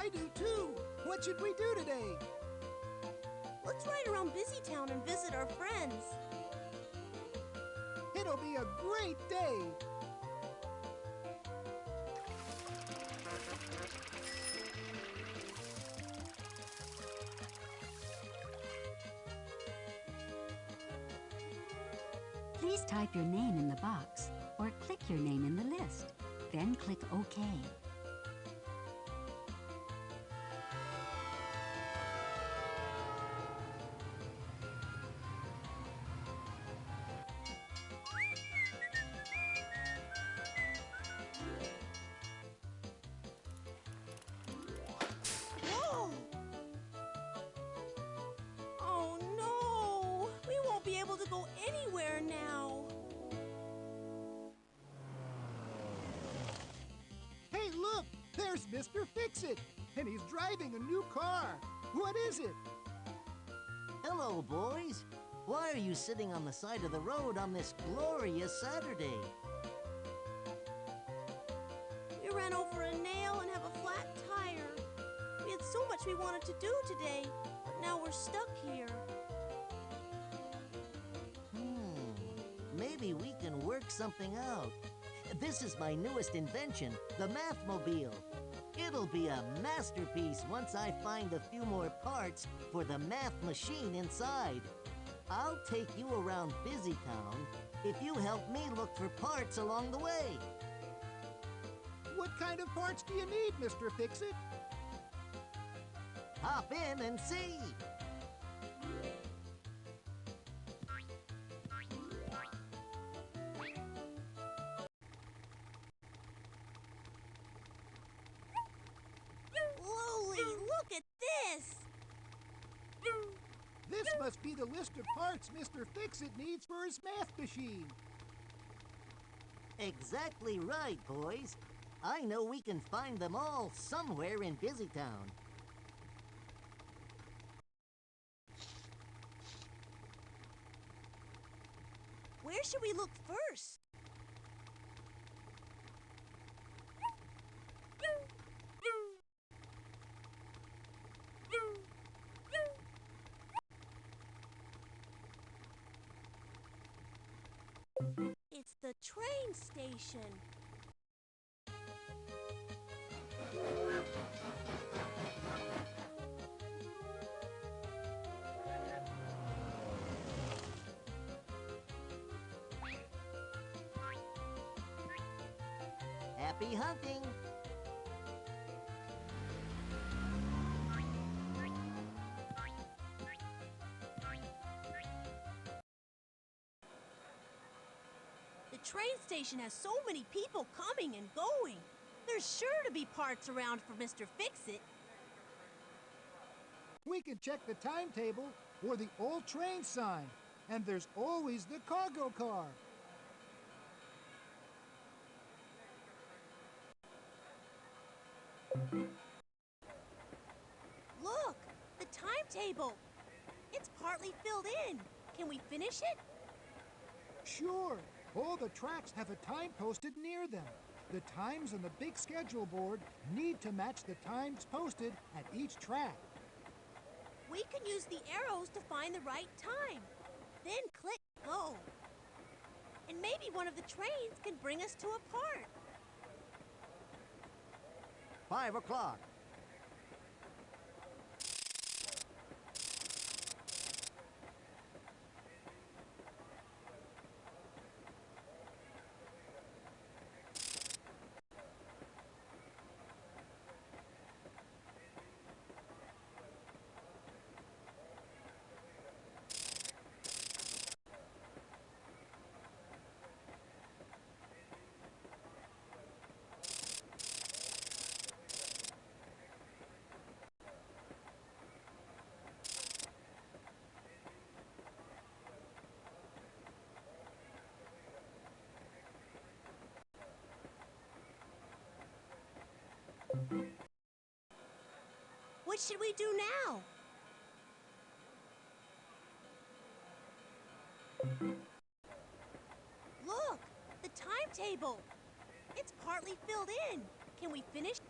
I do too. What should we do today? Let's ride around Busytown and visit our friends. It'll be a great day. Please type your name in the box or click your name in the list. Then click OK. Whoa! Oh no! We won't be able to go anywhere now. Hey, look! There's Mr. Fix-It! And he's driving a new car. What is it? Hello, boys. Why are you sitting on the side of the road on this glorious Saturday? We ran over a nail and have a flat tire. We had so much we wanted to do today, but now we're stuck here. Maybe we can work something out. This is my newest invention, the Mathmobile. It'll be a masterpiece once I find a few more parts for the math machine inside. I'll take you around Busytown if you help me look for parts along the way. What kind of parts do you need, Mr. Fix-It? Hop in and see. Lily, look at this! This must be the list of parts Mr. Fix-It needs for his math machine. Exactly right, boys. I know we can find them all somewhere in Busytown. Where should we look first? It's the train station. Happy hunting! The train station has so many people coming and going. There's sure to be parts around for Mr. Fix-It. We can check the timetable or the old train sign. And there's always the cargo car. Look, the timetable. It's partly filled in. Can we finish it? Sure. All the tracks have a time posted near them. The times on the big schedule board need to match the times posted at each track. We can use the arrows to find the right time. Then click go. And maybe one of the trains can bring us to a part. 5 o'clock. What should we do now? Look, the timetable. It's partly filled in. Can we finish?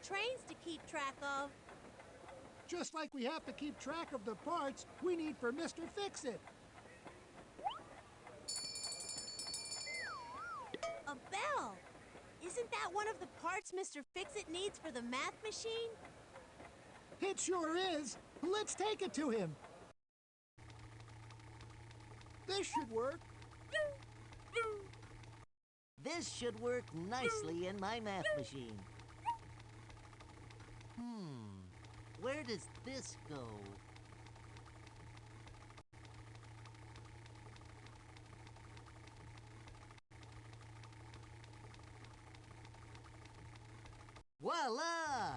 trains to keep track of. Just like we have to keep track of the parts we need for Mr. Fix-It. A bell! Isn't that one of the parts Mr. Fix-It needs for the math machine? It sure is. Let's take it to him. This should work. This should work nicely in my math machine. Where does this go? Voila!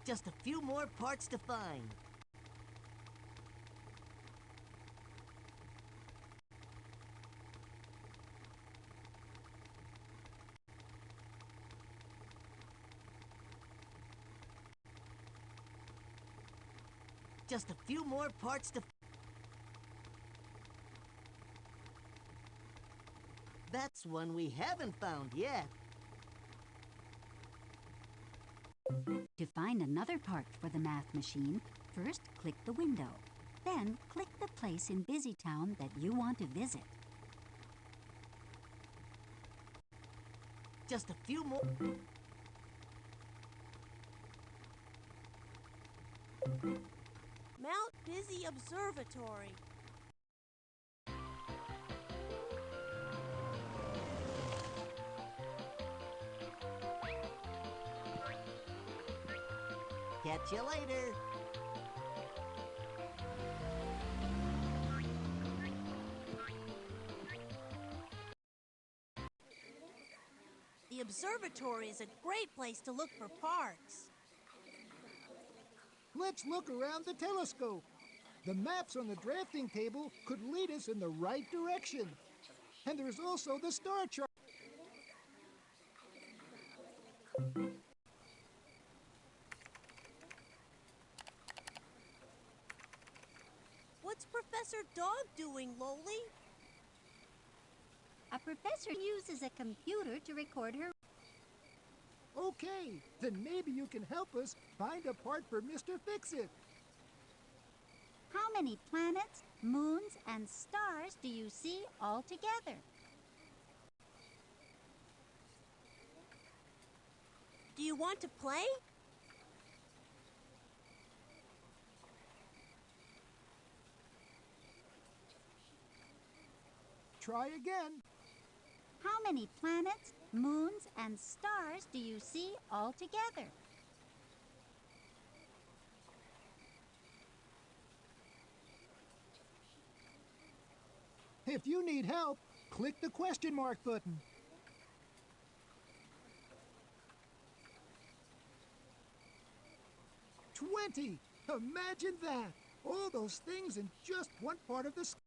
Just a few more parts to find. Just a few more parts to... That's one we haven't found yet. To find another part for the math machine, first click the window. Then click the place in Busytown that you want to visit. Just a few more... Mount Busy Observatory. Catch you later. The observatory is a great place to look for parts. Let's look around the telescope. The maps on the drafting table could lead us in the right direction. And there's also the star chart. What's Professor Dog doing, Loli? A professor uses a computer to record her. Okay, then maybe you can help us find a part for Mr. Fix-It. How many planets, moons, and stars do you see all together? Do you want to play? Try again. How many planets, moons, and stars do you see all together? If you need help, click the question mark button. "20! Imagine that! All those things in just one part of the sky.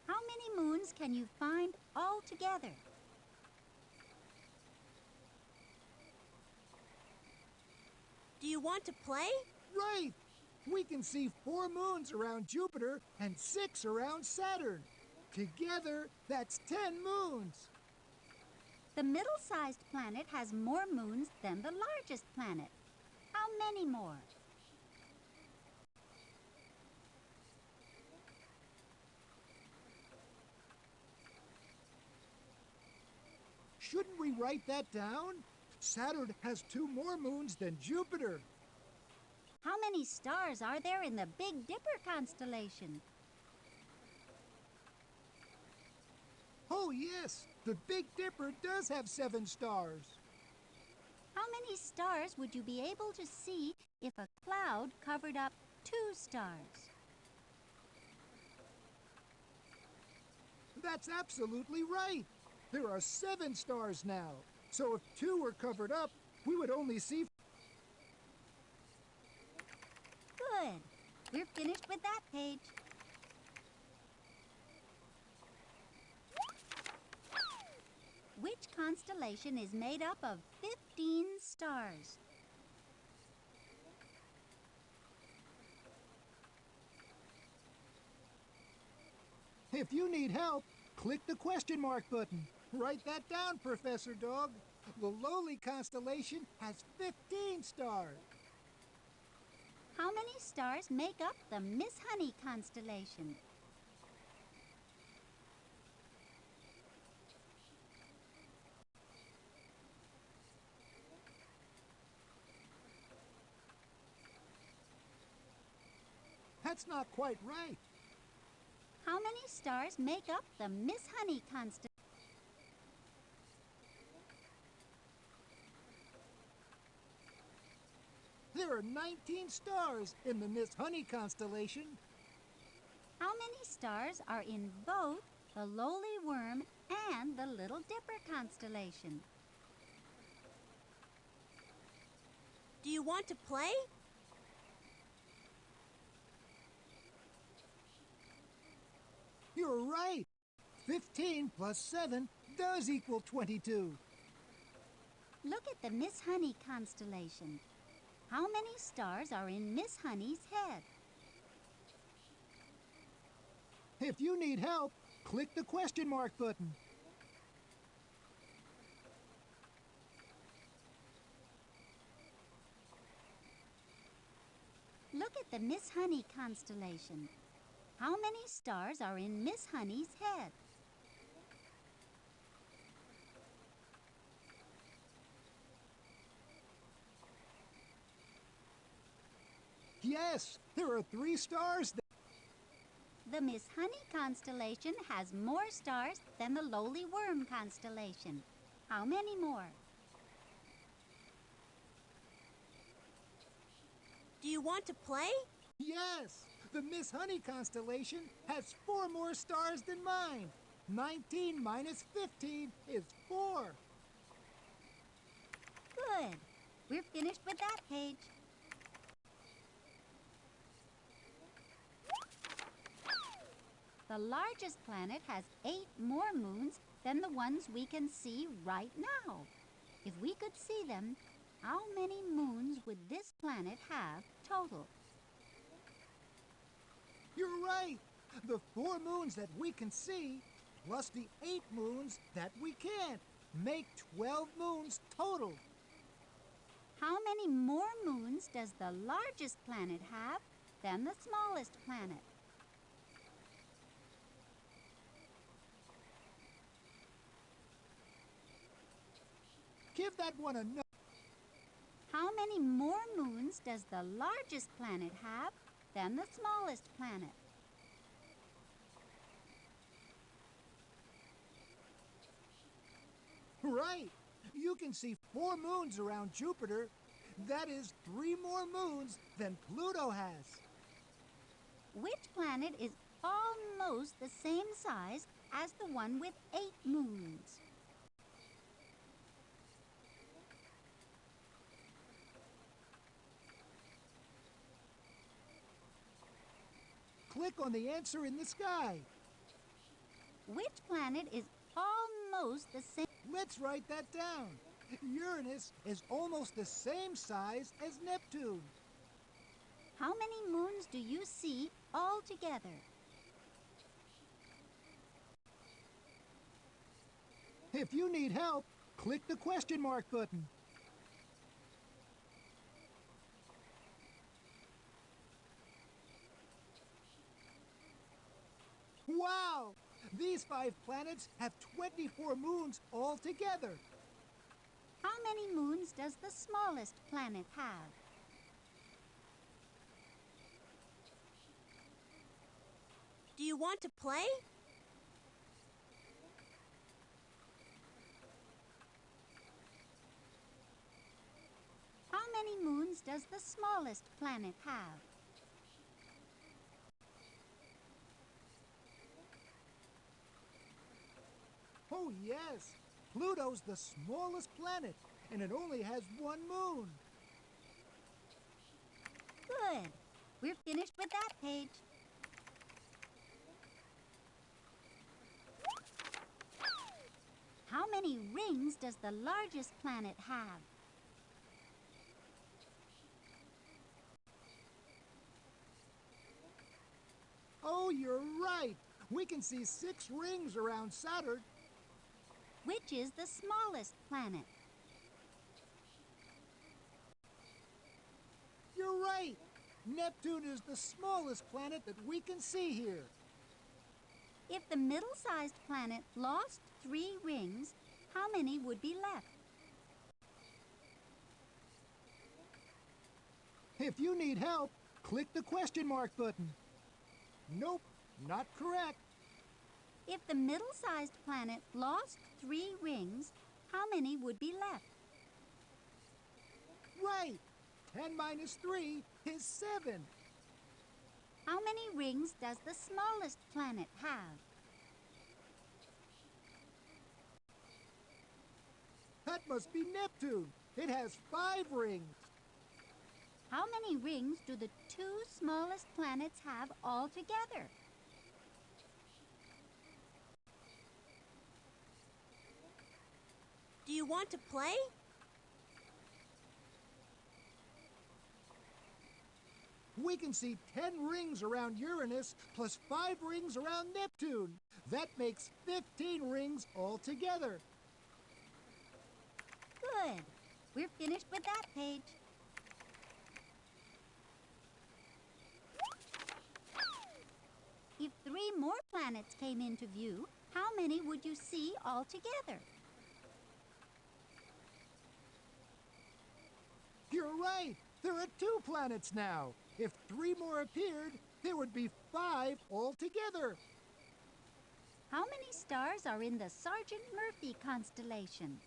How many moons can you find all together? Do you want to play? Right! We can see 4 moons around Jupiter and 6 around Saturn. Together, that's 10 moons. The middle-sized planet has more moons than the largest planet. How many more? Shouldn't we write that down? Saturn has 2 more moons than Jupiter. How many stars are there in the Big Dipper constellation? Oh yes, the Big Dipper does have 7 stars. How many stars would you be able to see if a cloud covered up 2 stars? That's absolutely right. There are 7 stars now. So if 2 were covered up, we would only see... Good. We're finished with that page. Which constellation is made up of 15 stars? If you need help, click the question mark button. Write that down, Professor Dog. The lowly constellation has 15 stars. How many stars make up the Miss Honey constellation? That's not quite right. How many stars make up the Miss Honey constellation? There are 19 stars in the Miss Honey constellation. How many stars are in both the Lowly Worm and the Little Dipper constellation? Do you want to play? You're right. 15 plus 7 does equal 22. Look at the Miss Honey constellation. How many stars are in Miss Honey's head? If you need help, click the question mark button. Look at the Miss Honey constellation. How many stars are in Miss Honey's head? Yes, there are 3 stars there. The Miss Honey constellation has more stars than the Lowly Worm constellation. How many more? Do you want to play? Yes, the Miss Honey constellation has 4 more stars than mine. 19 minus 15 is 4. Good. We're finished with that page. The largest planet has 8 more moons than the ones we can see right now. If we could see them, how many moons would this planet have total? You're right. The 4 moons that we can see, plus the 8 moons that we can't, make 12 moons total. How many more moons does the largest planet have than the smallest planet? Give that one a no. How many more moons does the largest planet have than the smallest planet? Right. You can see 4 moons around Jupiter. That is 3 more moons than Pluto has. Which planet is almost the same size as the one with 8 moons? Click on the answer in the sky. Which planet is almost the same? Let's write that down. Uranus is almost the same size as Neptune. How many moons do you see altogether? If you need help, click the question mark button. Wow! These 5 planets have 24 moons altogether. How many moons does the smallest planet have? Do you want to play? How many moons does the smallest planet have? Oh yes, Pluto's the smallest planet, and it only has 1 moon. Good. We're finished with that page. How many rings does the largest planet have? Oh, you're right. We can see 6 rings around Saturn. Which is the smallest planet? right! Neptune is the smallest planet that we can see here. If the middle-sized planet lost 3 rings, how many would be left? If you need help, click the question mark button. Nope, not correct. If the middle-sized planet lost 3 rings, how many would be left? Right! 10 minus 3 is 7. How many rings does the smallest planet have? That must be Neptune. It has 5 rings. How many rings do the 2 smallest planets have altogether? Do you want to play? We can see 10 rings around Uranus plus 5 rings around Neptune. That makes 15 rings altogether. Good. We're finished with that page. If 3 more planets came into view, how many would you see altogether? You're right. There are 2 planets now. If 3 more appeared, there would be 5 altogether. How many stars are in the Sergeant Murphy constellation?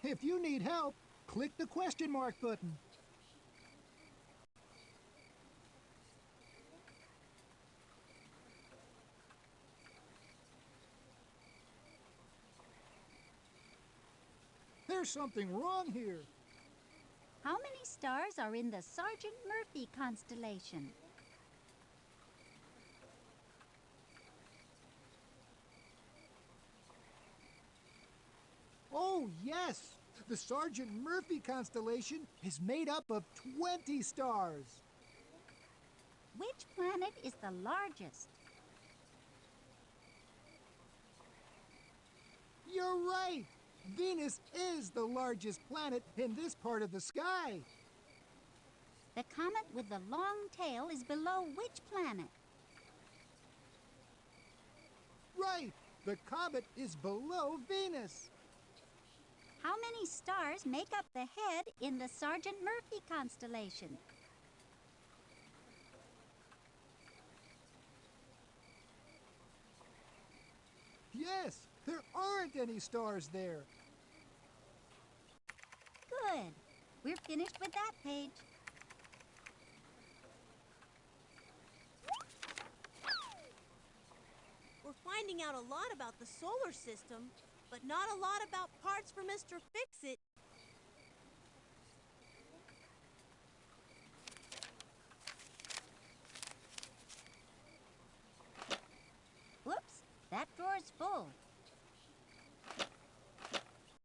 If you need help, click the question mark button. There's something wrong here. How many stars are in the Sergeant Murphy constellation? Oh, yes! The Sergeant Murphy constellation is made up of 20 stars. Which planet is the largest? You're right! Venus is the largest planet in this part of the sky. The comet with the long tail is below which planet? Right! The comet is below Venus. How many stars make up the head in the Sergeant Murphy constellation? Yes, there aren't any stars there. Good. We're finished with that page. We're finding out a lot about the solar system, but not a lot about parts for Mr. Fix-It. Whoops, that drawer's full.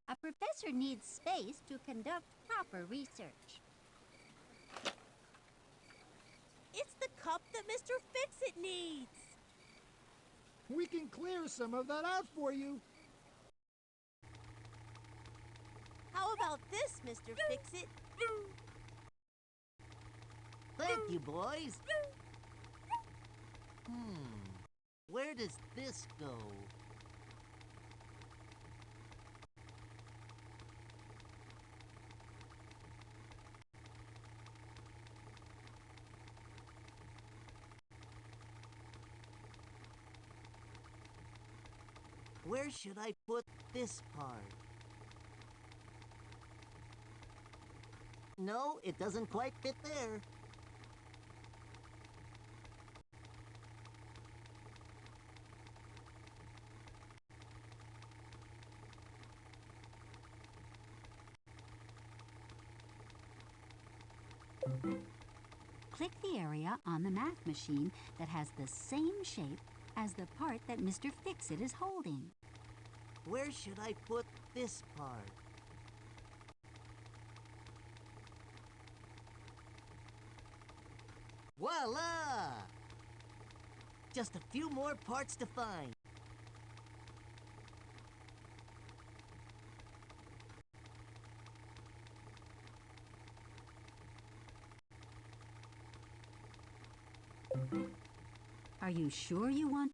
A professor needs space to conduct proper research. It's the cup that Mr. Fix-It needs. We can clear some of that out for you. How about this, Mr. Fix-It? Thank you, boys. Where does this go? Where should I put this part? No, it doesn't quite fit there. Click the area on the math machine that has the same shape as the part that Mr. Fix-It is holding. Where should I put this part? Voila! Just a few more parts to find. Are you sure you want...